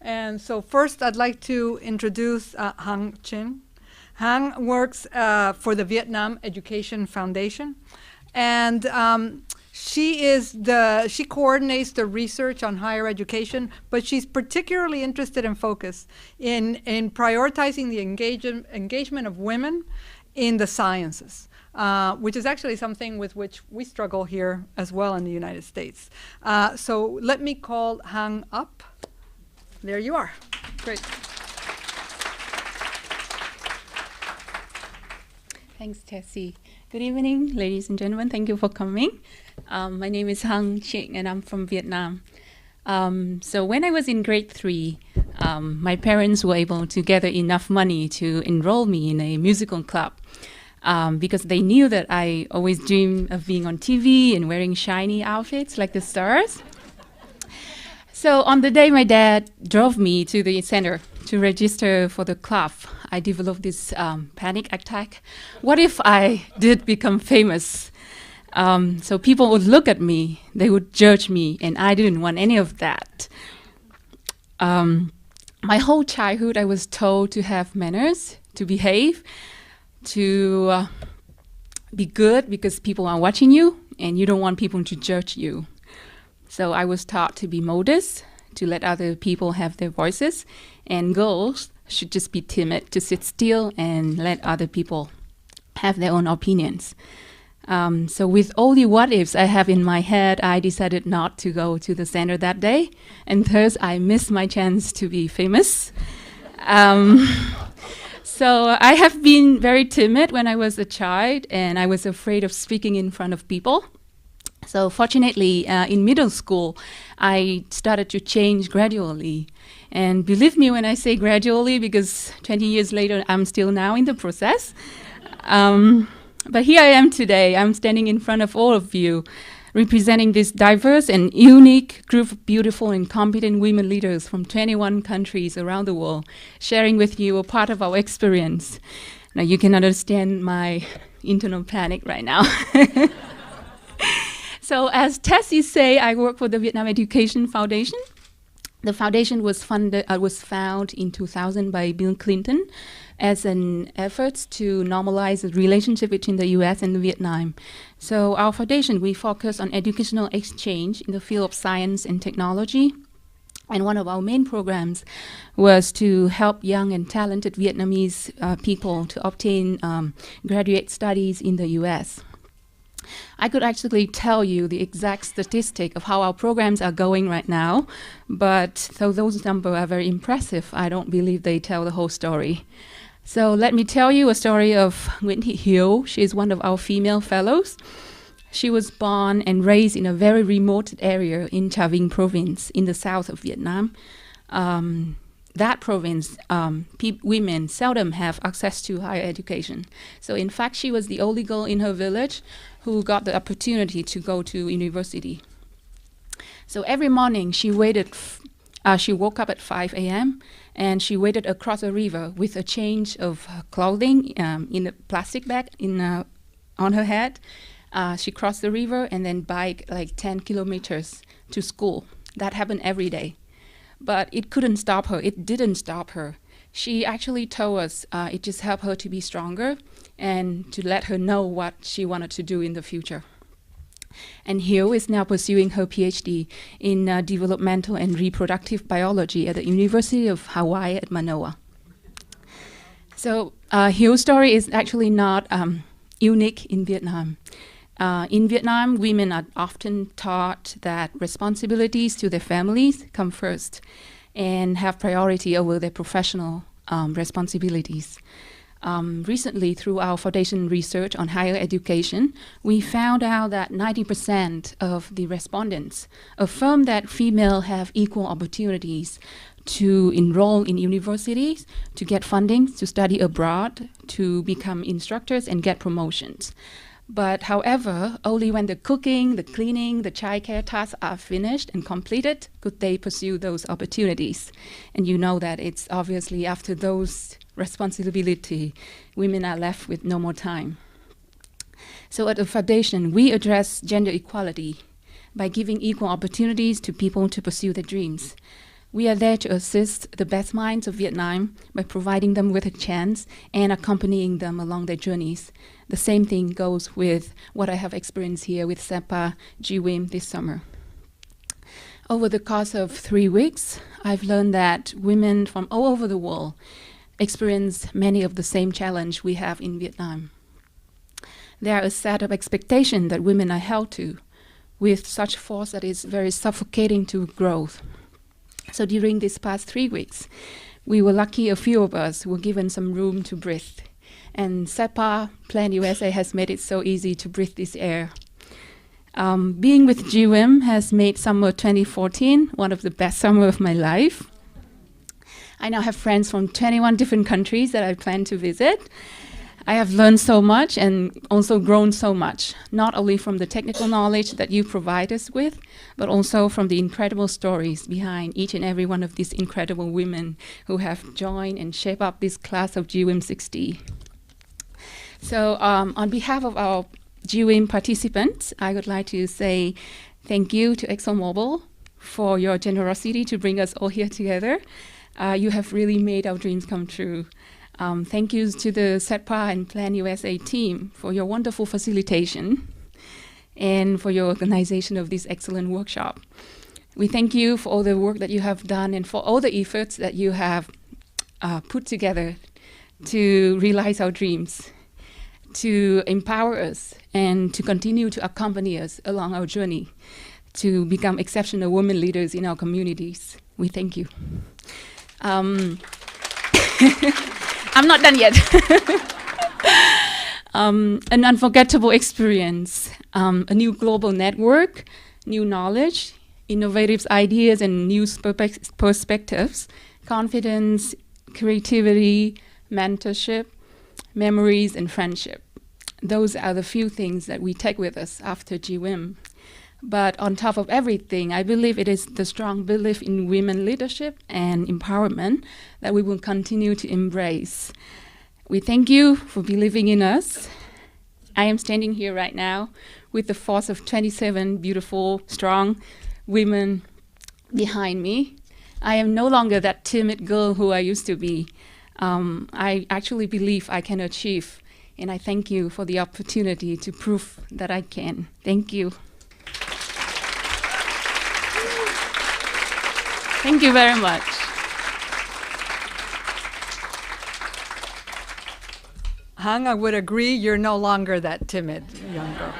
And so first I'd like to introduce Hang Trinh. Hang works for the Vietnam Education Foundation, and she coordinates the research on higher education, but she's particularly interested and focused in prioritizing the engagement of women in the sciences, which is actually something with which we struggle here as well in the United States. So let me call Hang up. There you are. Great. Thanks, Tessie. Good evening, ladies and gentlemen. Thank you for coming. My name is Hang Trinh, and I'm from Vietnam. So when I was in grade 3, my parents were able to gather enough money to enroll me in a musical club because they knew that I always dreamed of being on TV and wearing shiny outfits like the stars. So on the day my dad drove me to the center to register for the club, I developed this panic attack. What if I did become famous? So people would look at me, they would judge me, and I didn't want any of that. My whole childhood I was told to have manners, to behave, to be good because people are watching you and you don't want people to judge you. So I was taught to be modest, to let other people have their voices, and girls should just be timid, to sit still and let other people have their own opinions. So with all the what ifs I have in my head, I decided not to go to the center that day, and thus I missed my chance to be famous. So I have been very timid when I was a child, and I was afraid of speaking in front of people. So fortunately, in middle school, I started to change gradually. And believe me when I say gradually, because 20 years later, I'm still now in the process. But here I am today. I'm standing in front of all of you, representing this diverse and unique group of beautiful and competent women leaders from 21 countries around the world, sharing with you a part of our experience. Now you can understand my internal panic right now. So as Tessie say, I work for the Vietnam Education Foundation. The foundation was founded in 2000 by Bill Clinton as an effort to normalize the relationship between the US and Vietnam. So our foundation, we focus on educational exchange in the field of science and technology. And one of our main programs was to help young and talented Vietnamese people to obtain graduate studies in the US. I could actually tell you the exact statistic of how our programs are going right now, but though those numbers are very impressive, I don't believe they tell the whole story. So let me tell you a story of Nguyễn Thị Hiếu. She is one of our female fellows. She was born and raised in a very remote area in Trà Vinh province in the south of Vietnam. That province, women seldom have access to higher education. So in fact, she was the only girl in her village who got the opportunity to go to university. So every morning she woke up at 5 a.m. and she waited across a river with a change of clothing in a plastic bag on her head. She crossed the river and then biked like 10 kilometers to school. That happened every day. But it couldn't stop her. It didn't stop her. She actually told us it just helped her to be stronger and to let her know what she wanted to do in the future. And Hiếu is now pursuing her PhD in developmental and reproductive biology at the University of Hawaii at Manoa. So Hiếu story is actually not unique in Vietnam. In Vietnam, women are often taught that responsibilities to their families come first and have priority over their professional responsibilities. Recently, through our foundation research on higher education, we found out that 90% of the respondents affirm that females have equal opportunities to enroll in universities, to get funding, to study abroad, to become instructors and get promotions. But however, only when the cooking, the cleaning, the childcare tasks are finished and completed could they pursue those opportunities. And you know that it's obviously after those responsibility, women are left with no more time. So at the foundation, we address gender equality by giving equal opportunities to people to pursue their dreams. We are there to assist the best minds of Vietnam by providing them with a chance and accompanying them along their journeys. The same thing goes with what I have experienced here with CEDPA GWIM this summer. Over the course of 3 weeks, I've learned that women from all over the world experience many of the same challenges we have in Vietnam. There are a set of expectations that women are held to with such force that is very suffocating to growth. So during these past 3 weeks, we were lucky a few of us were given some room to breathe. And CEDPA Plan USA has made it so easy to breathe this air. Being with GWIM has made summer 2014 one of the best summers of my life. I now have friends from 21 different countries that I plan to visit. I have learned so much and also grown so much, not only from the technical knowledge that you provide us with, but also from the incredible stories behind each and every one of these incredible women who have joined and shaped up this class of GWIM 60. So on behalf of our GWIM participants, I would like to say thank you to ExxonMobil for your generosity to bring us all here together. You have really made our dreams come true. Thank you to the CEDPA and Plan USA team for your wonderful facilitation and for your organization of this excellent workshop. We thank you for all the work that you have done and for all the efforts that you have put together to realize our dreams, to empower us, and to continue to accompany us along our journey to become exceptional women leaders in our communities. We thank you. I'm not done yet. An unforgettable experience, a new global network, new knowledge, innovative ideas and new perspectives, confidence, creativity, mentorship, memories, and friendship. Those are the few things that we take with us after GWIM. But on top of everything, I believe it is the strong belief in women leadership and empowerment that we will continue to embrace. We thank you for believing in us. I am standing here right now with the force of 27 beautiful, strong women behind me. I am no longer that timid girl who I used to be. I actually believe I can achieve, and I thank you for the opportunity to prove that I can. Thank you. Thank you very much. Hung, I would agree, you're no longer that timid young girl.